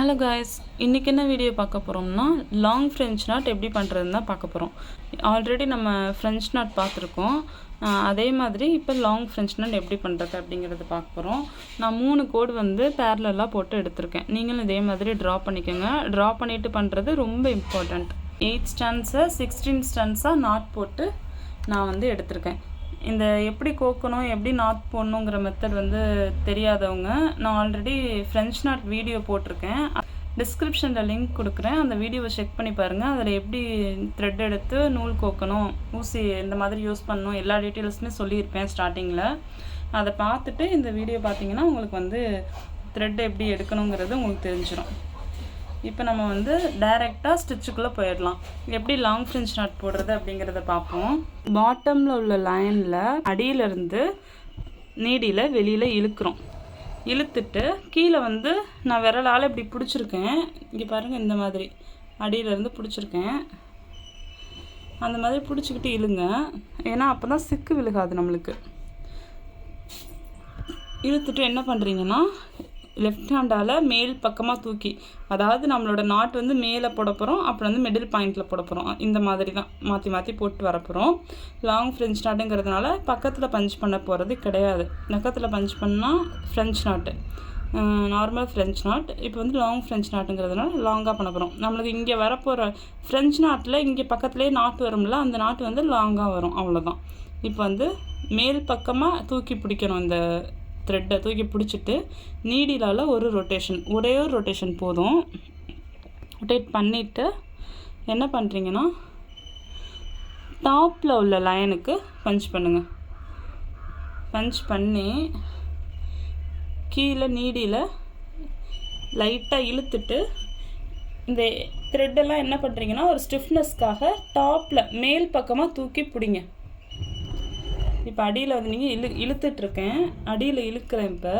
Hello guys, இன்றைக்கி என்ன video பார்க்க போகிறோம்னா லாங் ஃப்ரெஞ்ச் நாட் எப்படி பண்ணுறதுன்னு தான் பார்க்க போகிறோம். ஆல்ரெடி நம்ம ஃப்ரெஞ்ச் நாட் பார்த்துருக்கோம். அதே மாதிரி இப்போ லாங் ஃப்ரெஞ்ச் நாட் எப்படி பண்ணுறது அப்படிங்கிறது பார்க்க போகிறோம். நான் 3 கோடு வந்து பேரலாக போட்டு எடுத்திருக்கேன். நீங்களும் இதே மாதிரி ட்ரா பண்ணிக்கோங்க. ட்ரா பண்ணிவிட்டு பண்ணுறது ரொம்ப இம்பார்ட்டண்ட். 8 ஸ்டன்ஸை 16 ஸ்டன்ஸாக நாட் போட்டு நான் வந்து எடுத்திருக்கேன். இந்த எப்படி கோக்கணும், எப்படி நாட் போடணுங்கிற மெத்தட் வந்து தெரியாதவங்க, நான் ஆல்ரெடி ஃப்ரெஞ்ச் நாட் வீடியோ போட்டிருக்கேன். டிஸ்கிரிப்ஷனில் லிங்க் கொடுக்குறேன். அந்த வீடியோவை செக் பண்ணி பாருங்கள். அதில் எப்படி த்ரெட் எடுத்து நூல் கோக்கணும், ஊசி இந்த மாதிரி யூஸ் பண்ணணும், எல்லா டீட்டெயில்ஸுமே சொல்லியிருப்பேன் ஸ்டார்டிங்கில். அதை பார்த்துட்டு இந்த வீடியோ பார்த்தீங்கன்னா உங்களுக்கு வந்து த்ரெட் எப்படி எடுக்கணுங்கிறது உங்களுக்கு தெரிஞ்சிடும். இப்போ நம்ம வந்து டைரெக்டாக ஸ்டிச்சுக்குள்ளே போயிடலாம். எப்படி லாங் ஃப்ரெஞ்ச் நாட் போடுறது அப்படிங்கிறத பார்ப்போம். பாட்டமில் உள்ள லைனில் அடியிலேருந்து நீடியில் வெளியில் இழுக்கிறோம். இழுத்துட்டு கீழே வந்து நான் விரலால் இப்படி பிடிச்சிருக்கேன். இங்கே பாருங்கள், இந்த மாதிரி அடியிலேருந்து பிடிச்சிருக்கேன். அந்த மாதிரி பிடிச்சிக்கிட்டு இழுங்க, ஏன்னா அப்போ தான் சிக்கு விழுகாது நம்மளுக்கு. இழுத்துட்டு என்ன பண்ணுறீங்கன்னா, லெஃப்ட் ஹேண்டால் மேல் பக்கமாக தூக்கி, அதாவது நம்மளோட நாட் வந்து மேலே போட போகிறோம், அப்புறம் வந்து மிடில் பாயிண்டில் போட போகிறோம். இந்த மாதிரி தான் மாற்றி மாற்றி போட்டு வரப்போகிறோம். லாங் ஃப்ரெஞ்ச் நாட்டுங்கிறதுனால பக்கத்தில் பஞ்ச் பண்ண போகிறது கிடையாது. பக்கத்தில் பஞ்ச் பண்ணால் ஃப்ரெஞ்ச் நாட்டு, நார்மல் ஃப்ரெஞ்ச் நாட். இப்போ வந்து லாங் ஃப்ரெஞ்ச் நாட்டுங்கிறதுனால லாங்காக பண்ண போகிறோம். நம்மளுக்கு இங்கே வரப்போகிற ஃப்ரெஞ்ச் நாட்டில் இங்கே பக்கத்துலேயே நாட்டு வரும்ல, அந்த நாட்டு வந்து லாங்காக வரும், அவ்வளோதான். இப்போ வந்து மேல் பக்கமாக தூக்கி பிடிக்கணும். இந்த த்ரெட்டை தூக்கி பிடிச்சிட்டு நீடிலால் ஒரே ஒரு ரொட்டேஷன் போதும். ரொட்டேட் பண்ணிவிட்டு என்ன பண்ணுறீங்கன்னா, டாப்பில் உள்ள லைனுக்கு பஞ்ச் பண்ணுங்கள். பஞ்ச் பண்ணி கீழே நீடியில் லைட்டாக இழுத்துட்டு இந்த த்ரெட்டெல்லாம் என்ன பண்ணுறீங்கன்னா, ஒரு ஸ்டிஃப்னஸ்க்காக டாப்பில் மேல் பக்கமாக தூக்கி பிடிங்க. இப்போ அடியில் வந்து நீங்கள் இழுத்துட்ருக்கேன், அடியில் இழுக்கிறேன். இப்போ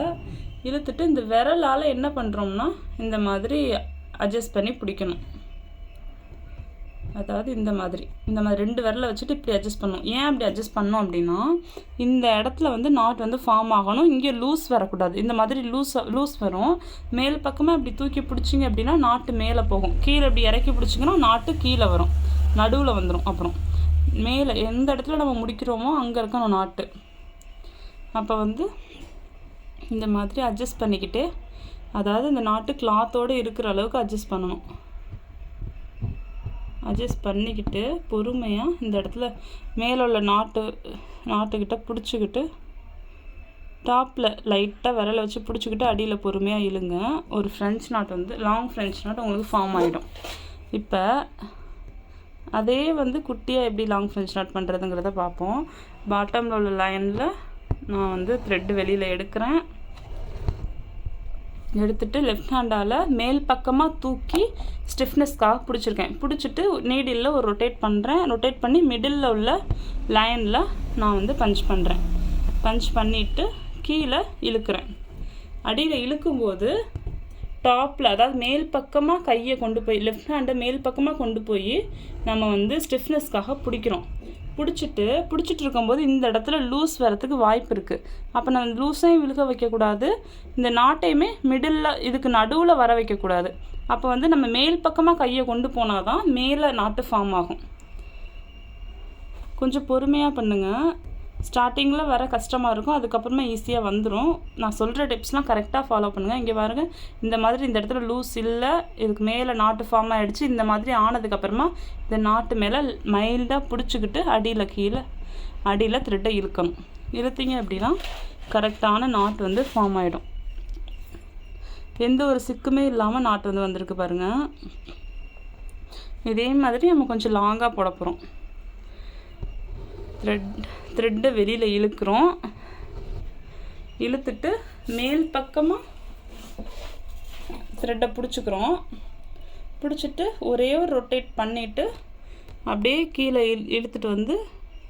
இழுத்துட்டு இந்த விரலால் என்ன பண்ணுறோம்னா, இந்த மாதிரி அட்ஜஸ்ட் பண்ணி பிடிக்கணும். அதாவது இந்த மாதிரி 2 விரலை வச்சுட்டு இப்படி அட்ஜஸ்ட் பண்ணணும். ஏன் அப்படி அட்ஜஸ்ட் பண்ணோம் அப்படின்னா, இந்த இடத்துல வந்து நாட் வந்து ஃபார்ம் ஆகணும். இங்கே லூஸ் வரக்கூடாது. இந்த மாதிரி லூஸ் வரும். மேல் பக்கமாக இப்படி தூக்கி பிடிச்சிங்க அப்படின்னா நாட்டு மேலே போகும். கீழே இப்படி இறக்கி பிடிச்சிங்கன்னா நாட்டு கீழே வரும், நடுவில் வந்துடும். அப்புறம் மேலே எந்த இடத்துல நம்ம முடிக்கிறோமோ அங்கே இருக்கணும் நாட்டு. அப்போ வந்து இந்த மாதிரி அட்ஜஸ்ட் பண்ணிக்கிட்டு, அதாவது இந்த நாட்டு கிளாத்தோடு இருக்கிற அளவுக்கு அட்ஜஸ்ட் பண்ணணும். அட்ஜஸ்ட் பண்ணிக்கிட்டு பொறுமையாக இந்த இடத்துல மேலே உள்ள நாட்டுக்கிட்ட பிடிச்சிக்கிட்டு, டாப்பில் லைட்டாக விரலை வச்சு பிடிச்சிக்கிட்டு அடியில் பொறுமையாக இழுங்க. ஒரு ஃப்ரெஞ்ச் நாட் வந்து லாங் ஃப்ரெஞ்ச் நாட் உங்களுக்கு ஃபார்ம் ஆகிடும். இப்போ அதே வந்து குட்டியாக எப்படி லாங் ஃப்ரெஞ்ச் நாட் பண்ணுறதுங்கிறத பார்ப்போம். பாட்டமில் உள்ள லைனில் நான் வந்து த்ரெட்டு வெளியில் எடுக்கிறேன். எடுத்துகிட்டு லெஃப்ட் ஹேண்டால் மேல் பக்கமாக தூக்கி ஸ்டிஃப்னஸ்க்காக பிடிச்சிருக்கேன். பிடிச்சிட்டு நீடிலில் ஒரு ரொட்டேட் பண்ணுறேன். ரொட்டேட் பண்ணி மிடில் உள்ள லைனில் நான் வந்து பஞ்ச் பண்ணுறேன். பஞ்ச் பண்ணிவிட்டு கீழே இழுக்கிறேன். அடியில் இழுக்கும்போது டாப்பில், அதாவது மேல் பக்கமாக கையை கொண்டு போய், லெஃப்ட் ஹேண்டை மேல் பக்கமாக கொண்டு போய் நம்ம வந்து ஸ்டிஃப்னஸ்க்காக பிடிக்கிறோம். பிடிச்சிட்டு இருக்கும்போது இந்த இடத்துல லூஸ் வரத்துக்கு வாய்ப்பு இருக்குது. அப்போ நம்ம லூஸையும் விழுக வைக்கக்கூடாது, இந்த நாட்டையுமே மிடில் இதுக்கு நடுவில் வர வைக்கக்கூடாது. அப்போ வந்து நம்ம மேல் பக்கமாக கையை கொண்டு போனால் தான் மேலே நாட்டு ஃபார்ம் ஆகும். கொஞ்சம் பொறுமையாக பண்ணுங்கள். ஸ்டார்டிங்கில் வர கஷ்டமாக இருக்கும், அதுக்கப்புறமா ஈஸியாக வந்துடும். நான் சொல்கிற டிப்ஸ்லாம் கரெக்டாக ஃபாலோ பண்ணுங்கள். இங்கே பாருங்கள், இந்த மாதிரி இந்த இடத்துல லூஸ் இல்லை, இதுக்கு மேலே நாட்டு ஃபார்ம் ஆகிடுச்சு. இந்த மாதிரி ஆனதுக்கப்புறமா இந்த நாட்டு மேலே மைல்டாக பிடிச்சிக்கிட்டு அடியில் த்ரெட்டை இழுக்கணும். இழுத்தீங்க அப்படின்னா கரெக்டான நாட்டு வந்து ஃபார்ம் ஆகிடும். எந்த ஒரு சிக்குமே இல்லாமல் நாட்டு வந்து வந்திருக்கு பாருங்கள். இதே மாதிரி நம்ம கொஞ்சம் லாங்காக போட போகிறோம். த்ரெட்டை வெளியில் இழுக்கிறோம். இழுத்துட்டு மேல் பக்கமாக த்ரெட்டை பிடிச்சிக்கிறோம். பிடிச்சிட்டு ஒரே ஒரு ரொட்டேட் பண்ணிவிட்டு அப்படியே கீழே இழுத்துட்டு வந்து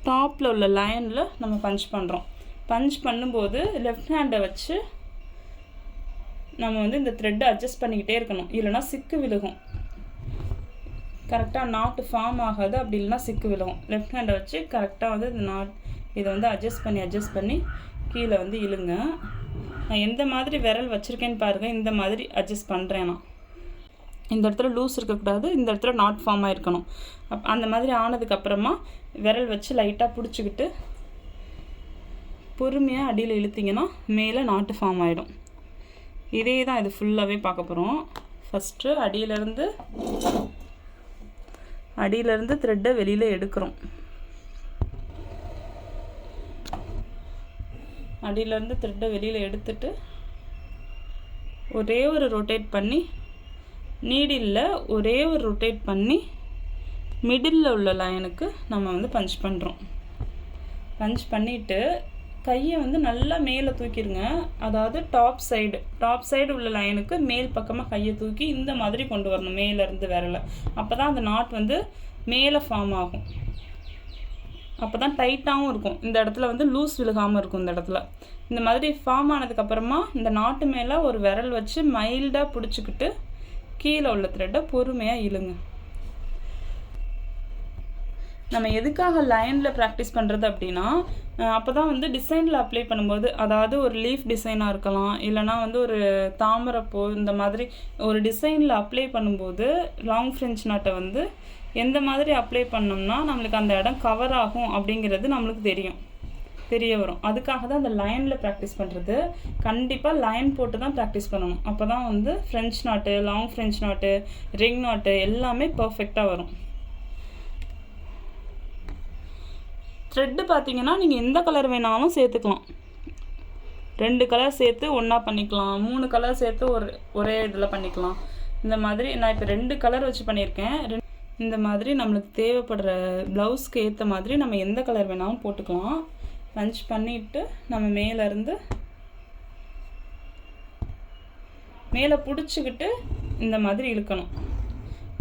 டாப்பில் உள்ள லைனில் நம்ம பஞ்ச் பண்ணுறோம். பஞ்ச் பண்ணும்போது லெஃப்ட் ஹேண்டை வச்சு நம்ம வந்து இந்த த்ரெட்டை அட்ஜஸ்ட் பண்ணிக்கிட்டே இருக்கணும், இல்லைனா சிக்கு விழுகும். கரெக்டாக நாட்டு ஃபார்ம் ஆகாது, அப்படி இல்லைனா சிக்கு விழுகும். லெஃப்ட் ஹேண்டை வச்சு கரெக்டாக வந்து இந்த இதை வந்து அட்ஜஸ்ட் பண்ணி கீழே வந்து இழுங்க. நான் எந்த மாதிரி விரல் வச்சுருக்கேன்னு பாருங்கள். இந்த மாதிரி அட்ஜஸ்ட் பண்ணுறேன் நான். இந்த இடத்துல லூஸ் இருக்கக்கூடாது, இந்த இடத்துல நாட் ஃபார்ம் ஆகிருக்கணும். அந்த மாதிரி ஆனதுக்கப்புறமா விரல் வச்சு லைட்டாக பிடிச்சிக்கிட்டு பொறுமையாக அடியில் இழுத்திங்கன்னா மேலே நாட்டு ஃபார்ம் ஆகிடும். இதே தான் இது ஃபுல்லாகவே பார்க்க போகிறோம். ஃபஸ்ட்டு அடியிலேருந்து த்ரெட்டை வெளியில் எடுக்கிறோம். அடியிலேருந்து த்ரெட்டை வெளியில் எடுத்துட்டு ஒரே ஒரு ரொட்டேட் பண்ணி, நீடில் ஒரே ஒரு ரொட்டேட் பண்ணி மிடில் உள்ள லைனுக்கு நம்ம வந்து பஞ்ச் பண்ணுறோம். பஞ்ச் பண்ணிவிட்டு கையை வந்து நல்லா மேலே தூக்கிடுங்க. அதாவது டாப் சைடு உள்ள லைனுக்கு மேல் பக்கமாக கையை தூக்கி இந்த மாதிரி கொண்டு வரணும் மேலேருந்து விரலை. அப்போ தான் அந்த நாட் வந்து மேலே ஃபார்ம் ஆகும். அப்போ தான் டைட்டாகவும் இருக்கும். இந்த இடத்துல வந்து லூஸ் விழுகாமல் இருக்கும். இந்த மாதிரி ஃபார்ம் ஆனதுக்கப்புறமா இந்த நாட்டு மேலே ஒரு விரல் வச்சு மைல்டாக பிடிச்சிக்கிட்டு கீழே உள்ள த்ரெட்டை பொறுமையாக இழுங்க. நம்ம எதுக்காக லைனில் ப்ராக்டிஸ் பண்ணுறது அப்படின்னா, அப்போ தான் வந்து டிசைனில் அப்ளை பண்ணும்போது, அதாவது ஒரு லீஃப் டிசைனாக இருக்கலாம், இல்லைனா வந்து ஒரு தாமரைப்பூ, இந்த மாதிரி ஒரு டிசைனில் அப்ளை பண்ணும்போது லாங் ஃப்ரெஞ்ச் நாட்டை வந்து எந்த மாதிரி அப்ளை பண்ணோம்னா நம்மளுக்கு அந்த இடம் கவர் ஆகும் அப்படிங்கிறது நம்மளுக்கு தெரிய வரும். அதுக்காக தான் அந்த லைனில் ப்ராக்டிஸ் பண்ணுறது. கண்டிப்பாக லைன் போட்டு தான் ப்ராக்டிஸ் பண்ணணும். அப்போ தான் வந்து ஃப்ரெஞ்ச் நாட்டு, லாங் ஃப்ரெஞ்ச் நாட்டு, ரிங் நாட்டு எல்லாமே பர்ஃபெக்டாக வரும். த்ரெட்டு பார்த்தீங்கன்னா நீங்கள் எந்த கலர் வேணாலும் சேர்த்துக்கலாம். 2 கலர் சேர்த்து ஒன்றா பண்ணிக்கலாம், 3 கலர் சேர்த்து ஒரே இதில் பண்ணிக்கலாம். இந்த மாதிரி நான் இப்போ 2 கலர் வச்சு பண்ணியிருக்கேன். இந்த மாதிரி நம்மளுக்கு தேவைப்படுற ப்ளவுஸ்க்கு ஏற்ற மாதிரி நம்ம எந்த கலர் வேணாலும் போட்டுக்கலாம். பஞ்ச் பண்ணிவிட்டு நம்ம மேலே பிடிச்சிக்கிட்டு இந்த மாதிரி இழுக்கணும்.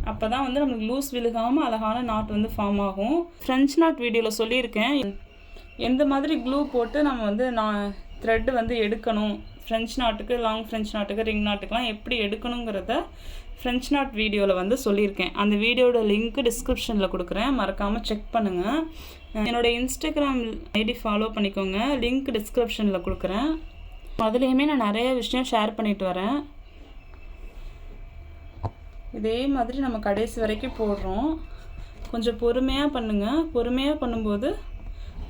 அப்போ தான் வந்து நம்மளுக்கு லூஸ் விழுகாமல் அழகான நாட் வந்து ஃபார்ம் ஆகும். ஃப்ரெஞ்ச் நாட் வீடியோவில் சொல்லியிருக்கேன் எந்த மாதிரி க்ளூ போட்டு நம்ம வந்து த்ரெட்டு வந்து எடுக்கணும். ஃப்ரெஞ்ச் நாட்டுக்கு, லாங் ஃப்ரெஞ்ச் நாட்டுக்கு, ரிங் நாட்டுக்கெலாம் எப்படி எடுக்கணுங்கிறத ஃப்ரெஞ்ச் நாட் வீடியோவில் வந்து சொல்லியிருக்கேன். அந்த வீடியோட லிங்க்கு டிஸ்கிரிப்ஷனில் கொடுக்குறேன், மறக்காமல் செக் பண்ணுங்கள். என்னோடய இன்ஸ்டாகிராம் ஐடி ஃபாலோ பண்ணிக்கோங்க, லிங்க் டிஸ்கிரிப்ஷனில் கொடுக்குறேன். அதுலேயுமே நான் நிறைய விஷயம் ஷேர் பண்ணிட்டு வரேன். இதே மாதிரி நம்ம கடைசி வரைக்கும் போடுறோம். கொஞ்சம் பொறுமையாக பண்ணுங்கள். பொறுமையாக பண்ணும்போது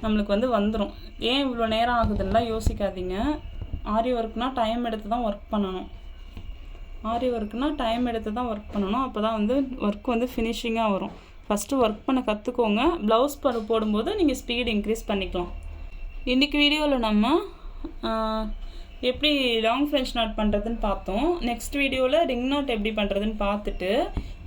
நம்மளுக்கு வந்து வந்துடும். ஏன் இவ்வளோ நேரம் ஆகுதுன்னா யோசிக்காதீங்க. ஆரி ஒர்க்னால் டைம் எடுத்து தான் ஒர்க் பண்ணணும். அப்போ தான் வந்து ஒர்க் வந்து ஃபினிஷிங்காக வரும். ஃபஸ்ட்டு ஒர்க் பண்ண கற்றுக்கோங்க. ப்ளவுஸ் போடும்போது நீங்கள் ஸ்பீட் இன்க்ரீஸ் பண்ணிக்கலாம். இன்றைக்கி வீடியோவில் நம்ம எப்படி லாங் ஃப்ரெஞ்ச் நாட் பண்ணுறதுன்னு பார்த்தோம். நெக்ஸ்ட் வீடியோவில் ரிங் நாட் எப்படி பண்ணுறதுன்னு பார்த்துட்டு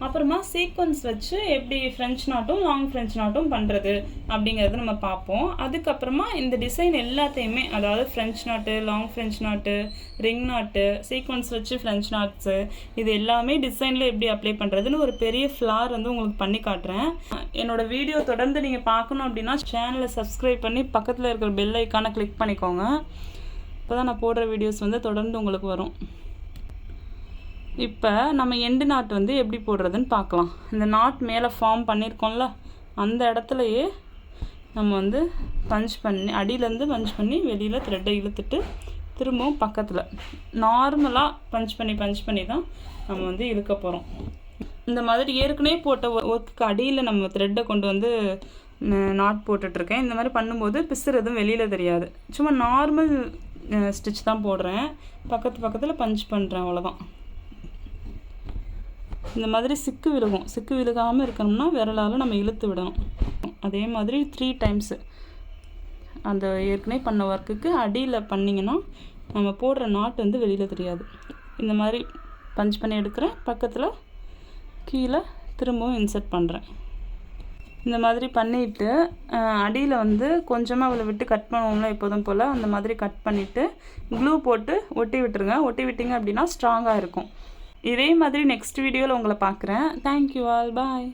அப்புறமா சீக்வன்ஸ் வச்சு எப்படி ஃப்ரெஞ்ச் நாட்டும் லாங் ஃப்ரெஞ்ச் நாட்டும் பண்ணுறது அப்படிங்கிறது நம்ம பார்ப்போம். அதுக்கப்புறமா இந்த டிசைன் எல்லாத்தையுமே, அதாவது ஃப்ரெஞ்ச் நாட்டு, லாங் ஃப்ரெஞ்ச் நாட்டு, ரிங் நாட்டு, சீக்வன்ஸ் வச்சு ஃப்ரெஞ்ச் நாட்ஸு, இது எல்லாமே டிசைனில் எப்படி அப்ளை பண்ணுறதுன்னு ஒரு பெரிய ஃப்ளார் வந்து உங்களுக்கு பண்ணி காட்டுறேன். என்னோடய வீடியோ தொடர்ந்து நீங்கள் பார்க்கணும் அப்படின்னா சேனலை சப்ஸ்கிரைப் பண்ணி பக்கத்தில் இருக்கிற பெல் ஐக்கானை கிளிக் பண்ணிக்கோங்க. இப்போ தான் நான் போடுற வீடியோஸ் வந்து தொடர்ந்து உங்களுக்கு வரும். இப்போ நம்ம எண்டு நாட் வந்து எப்படி போடுறதுன்னு பார்க்கலாம். இந்த நாட் மேலே ஃபார்ம் பண்ணியிருக்கோம்ல, அந்த இடத்துலையே நம்ம வந்து பஞ்ச் பண்ணி அடியிலேருந்து பஞ்ச் பண்ணி வெளியில் த்ரெட்டை இழுத்துட்டு திரும்பவும் பக்கத்தில் நார்மலாக பஞ்ச் பண்ணி தான் நம்ம வந்து இழுக்க போகிறோம். இந்த மாதிரி ஏற்கனவே போட்ட ஒர்க்குக்கு அடியில் நம்ம த்ரெட்டை கொண்டு வந்து நாட் போட்டுட்ருக்கேன். இந்த மாதிரி பண்ணும்போது பிசுறதும் வெளியில் தெரியாது. சும்மா நார்மல் ஸ்டிச் தான் போடுறேன். பக்கத்தில் பஞ்ச் பண்ணுறேன், அவ்வளோதான். இந்த மாதிரி சிக்கு விழுகாமல் இருக்கணும்னா விரலால் நம்ம இழுத்து விடணும். அதே மாதிரி 3 டைம்ஸு அந்த ஏற்கனவே பண்ண ஒர்க்குக்கு அடியில் பண்ணிங்கன்னா நம்ம போடுற நாட் வந்து வெளியில் தெரியாது. இந்த மாதிரி பஞ்ச் பண்ணி எடுக்கிறேன், பக்கத்தில் கீழே திரும்பவும் இன்சர்ட் பண்ணுறேன். இந்த மாதிரி பண்ணிவிட்டு அடியில் வந்து கொஞ்சமாக அவளை விட்டு கட் பண்ணுவோம்ல எப்போதும் போல், அந்த மாதிரி கட் பண்ணிவிட்டு க்ளூ போட்டு ஒட்டி விட்டிங்க அப்படின்னா ஸ்ட்ராங்காக இருக்கும். இதே மாதிரி நெக்ஸ்ட் வீடியோவில் உங்களை பார்க்குறேன். தேங்க்யூ ஆல், பாய்.